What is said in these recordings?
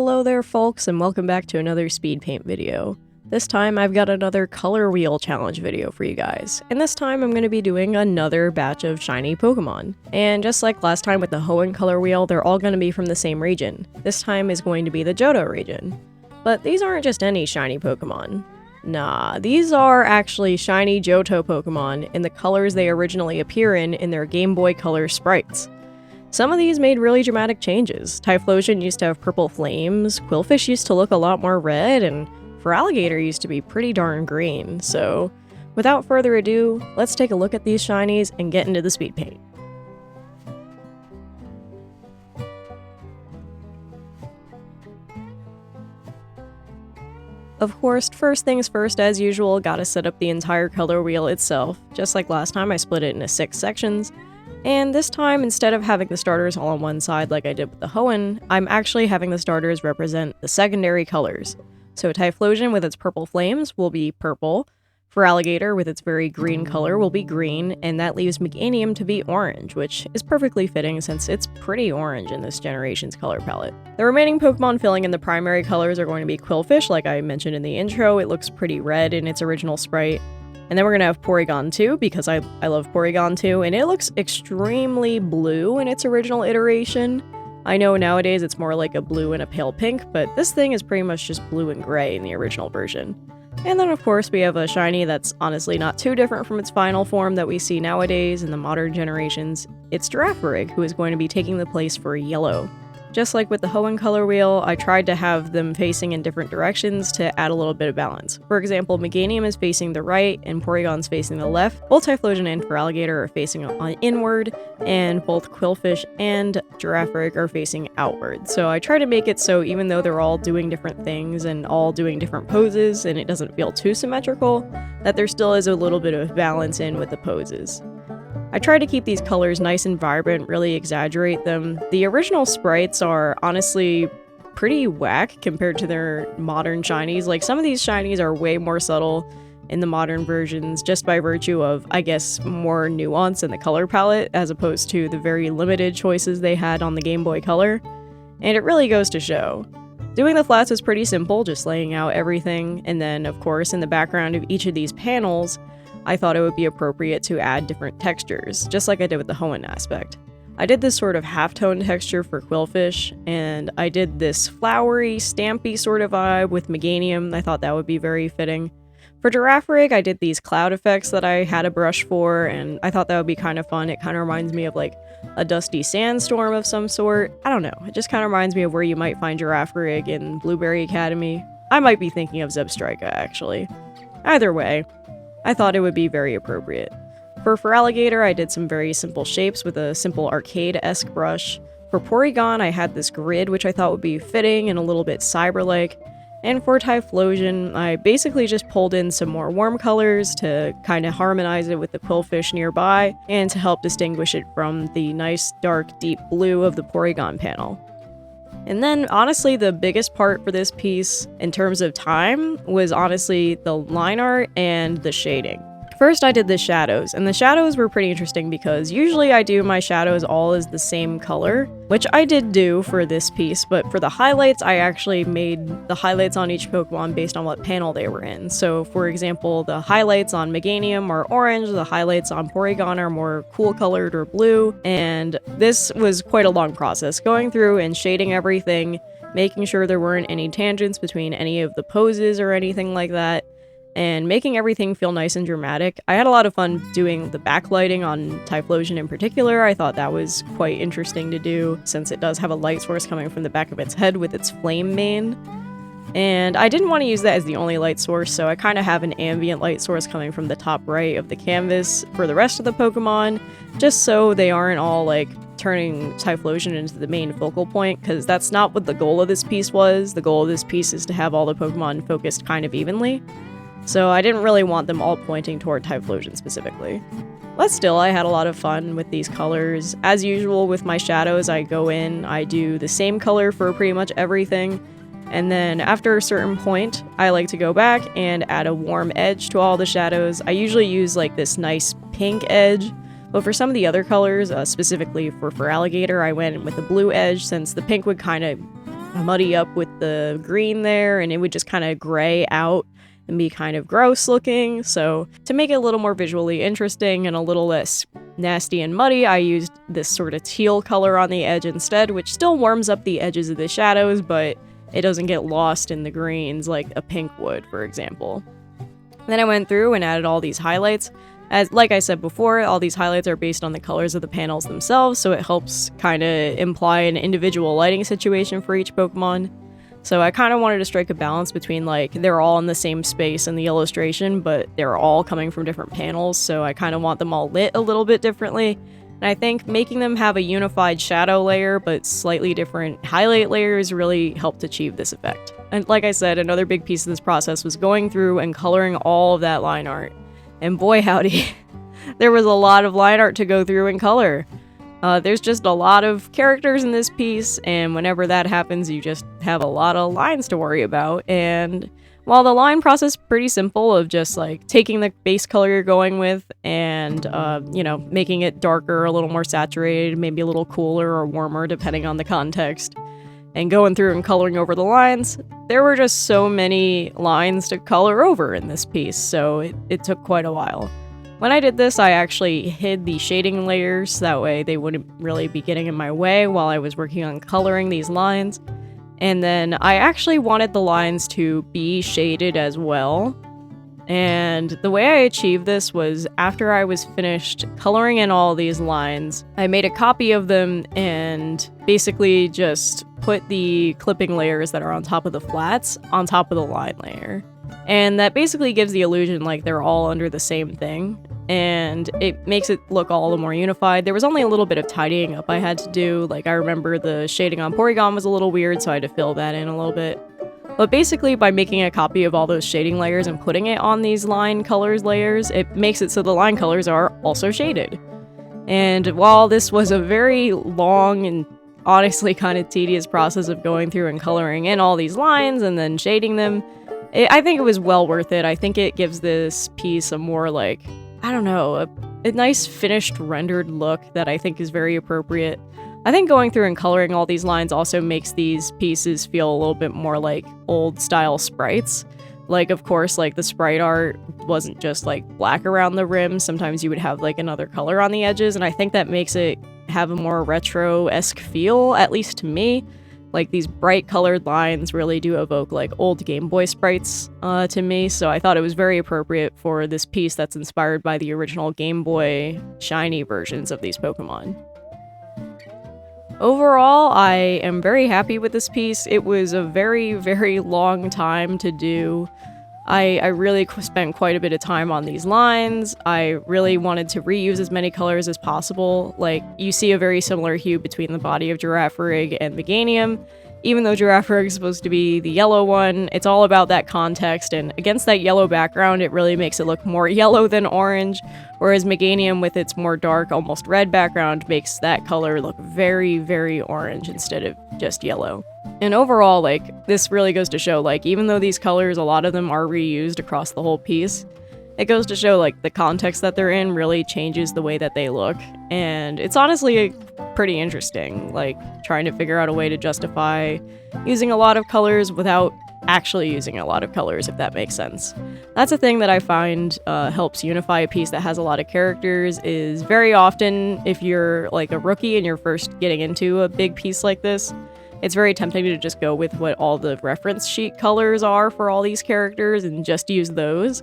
Hello there folks, and welcome back to another speed paint video. This time I've got another color wheel challenge video for you guys, and this time I'm going to be doing another batch of shiny Pokemon. And just like last time with the Hoenn color wheel, they're all going to be from the same region. This time is going to be the Johto region. But these aren't just any shiny Pokemon. Nah, these are actually shiny Johto Pokémon in the colors they originally appear in their Game Boy Color sprites. Some of these made really dramatic changes. Typhlosion used to have purple flames, Qwilfish used to look a lot more red, and Feraligatr used to be pretty darn green. So, without further ado, let's take a look at these shinies and get into the speed paint. Of course, first things first, as usual, gotta set up the entire color wheel itself. Just like last time, I split it into 6 sections. And this time, instead of having the starters all on one side like I did with the Hoenn, I'm actually having the starters represent the secondary colors. So Typhlosion with its purple flames will be purple, Feraligatr with its very green color will be green, and that leaves Meganium to be orange, which is perfectly fitting since it's pretty orange in this generation's color palette. The remaining Pokemon filling in the primary colors are going to be Qwilfish, like I mentioned in the intro. It looks pretty red in its original sprite. And then we're going to have Porygon 2, because I love Porygon 2, and it looks extremely blue in its original iteration. I know nowadays it's more like a blue and a pale pink, but this thing is pretty much just blue and gray in the original version. And then of course we have a shiny that's honestly not too different from its final form that we see nowadays in the modern generations. It's Girafarig, who is going to be taking the place for Yellow. Just like with the Hoenn color wheel, I tried to have them facing in different directions to add a little bit of balance. For example, Meganium is facing the right and Porygon's facing the left. Both Typhlosion and Feraligatr are facing on inward, and both Qwilfish and Girafarig are facing outward. So I try to make it so even though they're all doing different things and all doing different poses and it doesn't feel too symmetrical, that there still is a little bit of balance in with the poses. I try to keep these colors nice and vibrant, really exaggerate them. The original sprites are honestly pretty whack compared to their modern shinies. Like, some of these shinies are way more subtle in the modern versions just by virtue of, I guess, more nuance in the color palette as opposed to the very limited choices they had on the Game Boy Color. And it really goes to show. Doing the flats was pretty simple, just laying out everything, and then, of course, in the background of each of these panels, I thought it would be appropriate to add different textures, just like I did with the Hoenn aspect. I did this sort of halftone texture for Qwilfish, and I did this flowery, stampy sort of vibe with Meganium. I thought that would be very fitting. For Girafarig, I did these cloud effects that I had a brush for, and I thought that would be kind of fun. It kind of reminds me of like a dusty sandstorm of some sort. I don't know, it just kind of reminds me of where you might find Girafarig in Blueberry Academy. I might be thinking of Zebstrika, actually. Either way, I thought it would be very appropriate. For Feraligatr, I did some very simple shapes with a simple arcade-esque brush. For Porygon, I had this grid, which I thought would be fitting and a little bit cyber-like. And for Typhlosion, I basically just pulled in some more warm colors to kind of harmonize it with the Qwilfish nearby, and to help distinguish it from the nice, dark, deep blue of the Porygon panel. And then, honestly, the biggest part for this piece, in terms of time, was honestly the line art and the shading. First, I did the shadows, and the shadows were pretty interesting because usually I do my shadows all as the same color, which I did do for this piece, but for the highlights, I actually made the highlights on each Pokemon based on what panel they were in. So, for example, the highlights on Meganium are orange, the highlights on Porygon are more cool-colored or blue, and this was quite a long process, going through and shading everything, making sure there weren't any tangents between any of the poses or anything like that, and making everything feel nice and dramatic. I had a lot of fun doing the backlighting on Typhlosion in particular. I thought that was quite interesting to do, since it does have a light source coming from the back of its head with its flame mane. And I didn't want to use that as the only light source, so I kind of have an ambient light source coming from the top right of the canvas for the rest of the Pokemon, just so they aren't all like turning Typhlosion into the main focal point, because that's not what the goal of this piece was. The goal of this piece is to have all the Pokemon focused kind of evenly. So I didn't really want them all pointing toward Typhlosion specifically. But still, I had a lot of fun with these colors. As usual with my shadows, I go in, I do the same color for pretty much everything, and then after a certain point, I like to go back and add a warm edge to all the shadows. I usually use like this nice pink edge, but for some of the other colors, specifically for Feraligatr, I went with a blue edge since the pink would kind of muddy up with the green there, and it would just kind of gray out and be kind of gross looking. So to make it a little more visually interesting and a little less nasty and muddy, I used this sort of teal color on the edge instead, which still warms up the edges of the shadows, but it doesn't get lost in the greens like a pink would, for example. Then I went through and added all these highlights. As like I said before, all these highlights are based on the colors of the panels themselves, so it helps kind of imply an individual lighting situation for each Pokemon. So I kind of wanted to strike a balance between, like, they're all in the same space in the illustration, but they're all coming from different panels, so I kind of want them all lit a little bit differently. And I think making them have a unified shadow layer, but slightly different highlight layers really helped achieve this effect. And like I said, another big piece of this process was going through and coloring all of that line art. And boy howdy, there was a lot of line art to go through and color. There's just a lot of characters in this piece, and whenever that happens, you just have a lot of lines to worry about. And while the line process is pretty simple of just like taking the base color you're going with and, you know, making it darker, a little more saturated, maybe a little cooler or warmer depending on the context, and going through and coloring over the lines, there were just so many lines to color over in this piece, so it took quite a while. When I did this, I actually hid the shading layers, that way they wouldn't really be getting in my way while I was working on coloring these lines. And then I actually wanted the lines to be shaded as well. And the way I achieved this was after I was finished coloring in all these lines, I made a copy of them and basically just put the clipping layers that are on top of the flats on top of the line layer. And that basically gives the illusion like they're all under the same thing, and it makes it look all the more unified. There was only a little bit of tidying up I had to do. Like, I remember the shading on Porygon was a little weird, so I had to fill that in a little bit. But basically, by making a copy of all those shading layers and putting it on these line colors layers, it makes it so the line colors are also shaded. And while this was a very long and honestly kind of tedious process of going through and coloring in all these lines and then shading them, I think it was well worth it. I think it gives this piece a more, like, I don't know, a nice finished rendered look that I think is very appropriate. I think going through and coloring all these lines also makes these pieces feel a little bit more like old style sprites. Like, of course, like the sprite art wasn't just like black around the rim. Sometimes you would have like another color on the edges, and I think that makes it have a more retro-esque feel, at least to me. Like, these bright colored lines really do evoke like old Game Boy sprites to me, so I thought it was very appropriate for this piece that's inspired by the original Game Boy shiny versions of these Pokemon. Overall, I am very happy with this piece. It was a very, very long time to do. I really spent quite a bit of time on these lines. I really wanted to reuse as many colors as possible. Like, you see a very similar hue between the body of Girafarig and Meganium. Even though Girafarig is supposed to be the yellow one, it's all about that context, and against that yellow background, it really makes it look more yellow than orange, whereas Meganium, with its more dark, almost red background, makes that color look very, very orange instead of just yellow. And overall, like, this really goes to show, like, even though these colors, a lot of them are reused across the whole piece, it goes to show, like, the context that they're in really changes the way that they look, and it's honestly pretty interesting, like, trying to figure out a way to justify using a lot of colors without actually using a lot of colors, if that makes sense. That's a thing that I find helps unify a piece that has a lot of characters, is very often, if you're, like, a rookie and you're first getting into a big piece like this, it's very tempting to just go with what all the reference sheet colors are for all these characters and just use those.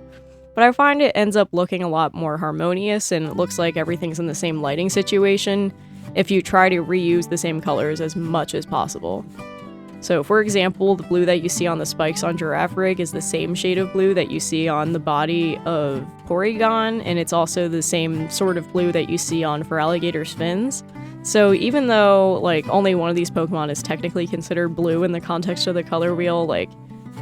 But I find it ends up looking a lot more harmonious, and it looks like everything's in the same lighting situation if you try to reuse the same colors as much as possible. So, for example, the blue that you see on the spikes on Girafarig is the same shade of blue that you see on the body of Porygon, and it's also the same sort of blue that you see on Feraligator's fins. So even though, like, only one of these Pokemon is technically considered blue in the context of the color wheel, like,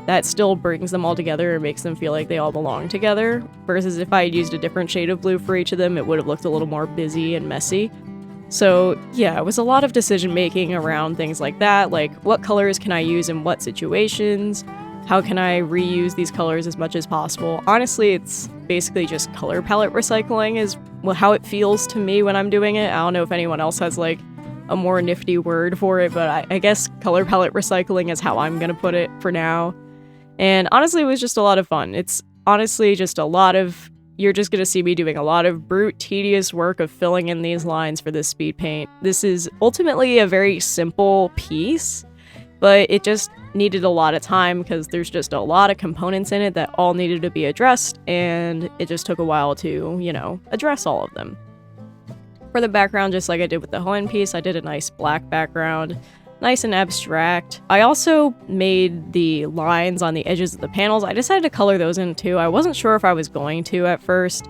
that still brings them all together and makes them feel like they all belong together. Versus if I had used a different shade of blue for each of them, it would have looked a little more busy and messy. So yeah, it was a lot of decision making around things like that, like what colors can I use in what situations? How can I reuse these colors as much as possible? Honestly, it's basically just color palette recycling is how it feels to me when I'm doing it. I don't know if anyone else has like a more nifty word for it, but I guess color palette recycling is how I'm gonna put it for now. And honestly, it was just a lot of fun. It's honestly just a lot of, you're just gonna see me doing a lot of brute, tedious work of filling in these lines for this speed paint. This is ultimately a very simple piece, but it just needed a lot of time because there's just a lot of components in it that all needed to be addressed, and it just took a while to, you know, address all of them. For the background, just like I did with the Hoenn piece, I did a nice black background, nice and abstract. I also made the lines on the edges of the panels. I decided to color those in too. I wasn't sure if I was going to at first.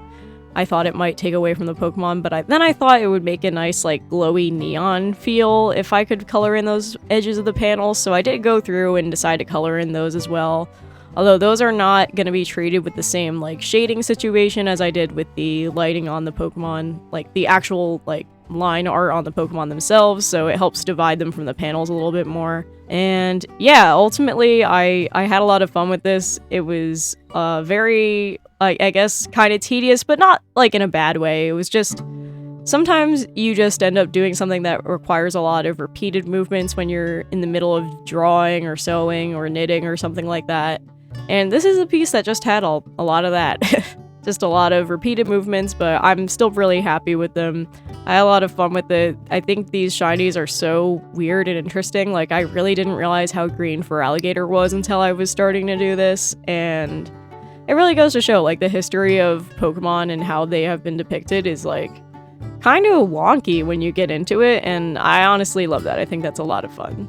I thought it might take away from the Pokemon, but then I thought it would make a nice, like, glowy neon feel if I could color in those edges of the panels, so I did go through and decide to color in those as well. Although those are not going to be treated with the same, like, shading situation as I did with the lighting on the Pokemon, like, the actual, like, line art on the Pokemon themselves, so it helps divide them from the panels a little bit more. And yeah, ultimately, I had a lot of fun with this. It was very, I guess, kind of tedious, but not, like, in a bad way. It was just, sometimes you just end up doing something that requires a lot of repeated movements when you're in the middle of drawing or sewing or knitting or something like that. And this is a piece that just had a lot of that. Just a lot of repeated movements, but I'm still really happy with them. I had a lot of fun with it. I think these shinies are so weird and interesting. Like, I really didn't realize how green Feraligatr was until I was starting to do this, and it really goes to show, like, the history of Pokemon and how they have been depicted is, like, kind of wonky when you get into it, and I honestly love that. I think that's a lot of fun.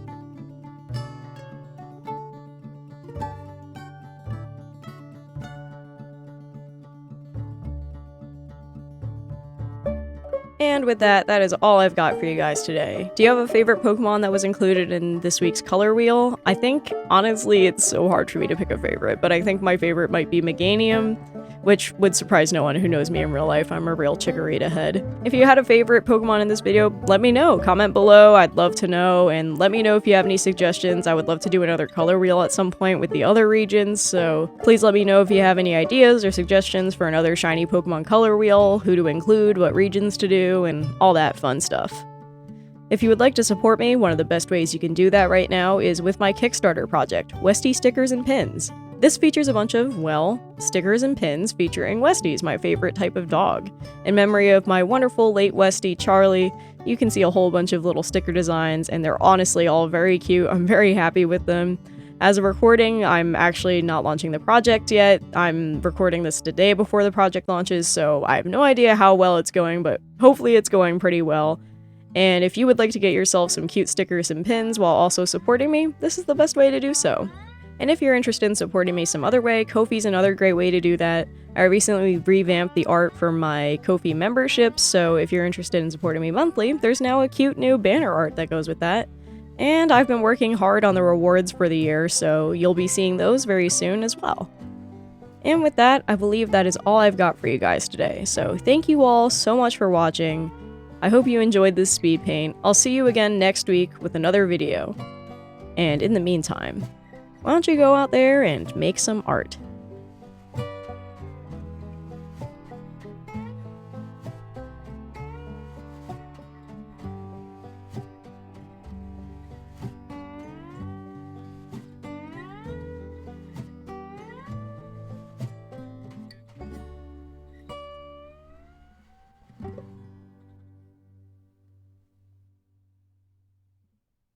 And with that, that is all I've got for you guys today. Do you have a favorite Pokemon that was included in this week's color wheel? I think, honestly, it's so hard for me to pick a favorite, but I think my favorite might be Meganium, which would surprise no one who knows me in real life. I'm a real Chikorita head. If you had a favorite Pokemon in this video, let me know. Comment below, I'd love to know, and let me know if you have any suggestions. I would love to do another color wheel at some point with the other regions, so please let me know if you have any ideas or suggestions for another shiny Pokemon color wheel, who to include, what regions to do, and all that fun stuff. If you would like to support me, one of the best ways you can do that right now is with my Kickstarter project, Westie Stickers and Pins. This features a bunch of, well, stickers and pins featuring Westies, my favorite type of dog. In memory of my wonderful late Westie, Charlie, you can see a whole bunch of little sticker designs, and they're honestly all very cute. I'm very happy with them. As of recording, I'm actually not launching the project yet. I'm recording this the day before the project launches, so I have no idea how well it's going, but hopefully it's going pretty well. And if you would like to get yourself some cute stickers and pins while also supporting me, this is the best way to do so. And if you're interested in supporting me some other way, Ko-fi's another great way to do that. I recently revamped the art for my Ko-fi membership, so if you're interested in supporting me monthly, there's now a cute new banner art that goes with that. And I've been working hard on the rewards for the year, so you'll be seeing those very soon as well. And with that, I believe that is all I've got for you guys today, so thank you all so much for watching. I hope you enjoyed this speed paint. I'll see you again next week with another video. And in the meantime, why don't you go out there and make some art?